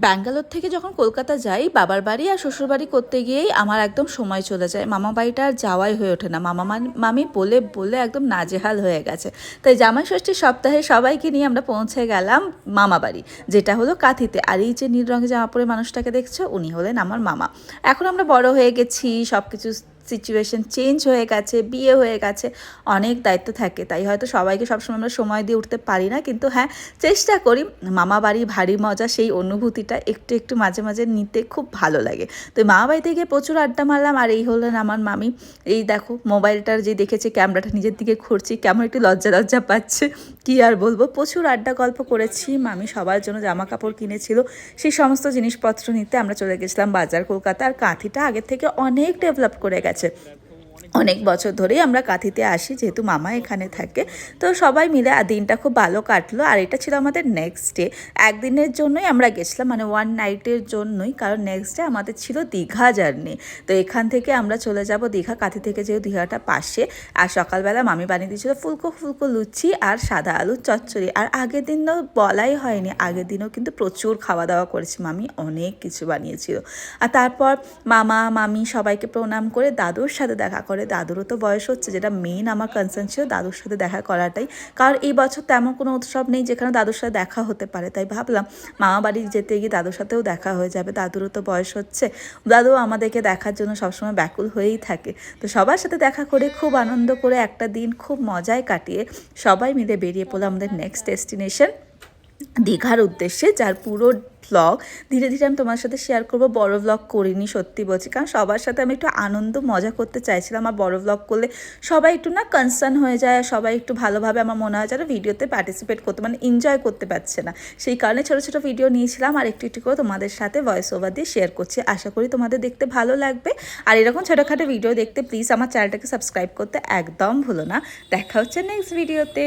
ব্যাঙ্গালোর থেকে যখন কলকাতা যাই বাবার বাড়ি আর শ্বশুর বাড়ি করতে গিয়েই আমার একদম সময় চলে যায়। মামা বাড়িটা আর যাওয়াই হয়ে ওঠে না। মামা মামি বলে বলে একদম নাজেহাল হয়ে গেছে। তাই জামাই ষষ্ঠীর সপ্তাহে সবাইকে নিয়ে আমরা পৌঁছে গেলাম মামা বাড়ি, যেটা হলো কাঁথিতে। আর এই যে নীল রঙের জামা পরে মানুষটাকে দেখছো, উনি হলেন আমার মামা। এখন আমরা বড় হয়ে গেছি, সব কিছু সিচুয়েশন চেঞ্জ হয়ে গেছে, বিয়ে হয়ে গেছে, অনেক দায়িত্ব থাকে, তাই হয়তো সবাইকে সবসময় আমরা সময় দিয়ে উঠতে পারি না। কিন্তু হ্যাঁ, চেষ্টা করি। মামা বাড়ি ভারী মজা, সেই অনুভূতিটা একটু একটু মাঝে মাঝে নিতে খুব ভালো লাগে। তো মামা বাড়িতে গিয়ে প্রচুর আড্ডা মারলাম। আর এই হলেন আমার মামি। এই দেখো মোবাইলটার যে দেখেছে ক্যামেরাটা নিজের দিকে ঘুরছি, কেমন একটু লজ্জা লজ্জা পাচ্ছে, কি আর বলবো। প্রচুর আড্ডা গল্প করেছি। মামি সবার জন্য জামা কাপড় কিনেছিল, সেই সমস্ত জিনিসপত্র নিতে আমরা চলে গেছিলাম বাজার কলকাতা। আর কাঁথিটা আগের থেকে অনেক ডেভেলপ করে গেছে। অনেক বছর ধরেই আমরা কাঁথিতে আসি, যেহেতু মামা এখানে থাকে। তো সবাই মিলে দিনটা খুব ভালো কাটলো। আর এটা ছিল আমাদের নেক্সট ডে। একদিনের জন্যই আমরা গেছিলাম, মানে ওয়ান নাইটের জন্যই, কারণ নেক্সট ডে আমাদের ছিল দীঘা জার্নি। তো এখান থেকে আমরা চলে যাব দীঘা, কাঁথি থেকে যেহেতু দীঘাটা পাশে। আর সকালবেলা মামি বানিয়ে দিয়েছিল ফুলকো ফুলকো লুচি আর সাদা আলুর চচ্চড়ি। আর আগের দিনও বলাই হয়নি, আগের দিনও কিন্তু প্রচুর খাওয়া দাওয়া করেছি, মামি অনেক কিছু বানিয়েছিল। আর তারপর মামা মামি সবাইকে প্রণাম করে দাদুর সাথে দেখা করে। দাদুরও তো বয়স হচ্ছে, যেটা মেইন আমার কনসার্ন ছিল দাদুর সাথে দেখা করাটাই। কারণ এই বছর তেমন কোনো উৎসব নেই যেখানে দাদুর সাথে দেখা হতে পারে, তাই ভাবলাম মামা বাড়ি যেতে গিয়ে দাদুর সাথেও দেখা হয়ে যাবে। দাদুরও তো বয়স হচ্ছে, দাদু আমাদেরকে দেখার জন্য সবসময় ব্যাকুল হয়েই থাকে। তো সবার সাথে দেখা করে খুব আনন্দ করে একটা দিন খুব মজায় কাটিয়ে সবাই মিলে বেরিয়ে পড়লাম আমাদের নেক্সট ডেস্টিনেশন দীঘার উদ্দেশ্যে, যার পুরো ব্লগ ধীরে ধীরে আমি তোমার সাথে শেয়ার করবো। বড় ব্লগ করিনি, সত্যি বলছি, কারণ সবার সাথে আমি একটু আনন্দ মজা করতে চাইছিলাম। আর বড় ব্লগ করলে সবাই একটু না কনসার্ন হয়ে যায়, সবাই একটু ভালোভাবে আমার মনে হয় যেন ভিডিওতে পার্টিসিপেট করতে, মানে এনজয় করতে পারছে না। সেই কারণে ছোটো ছোটো ভিডিও নিয়েছিলাম আর একটু একটু করে তোমাদের সাথে ভয়েস ওভার দিয়ে শেয়ার করছি। আশা করি তোমাদের দেখতে ভালো লাগবে। আর এরকম ছোটোখাটো ভিডিও দেখতে প্লিজ আমার চ্যানেলটাকে সাবস্ক্রাইব করতে একদম ভুলো না। দেখা হচ্ছে নেক্সট ভিডিওতে।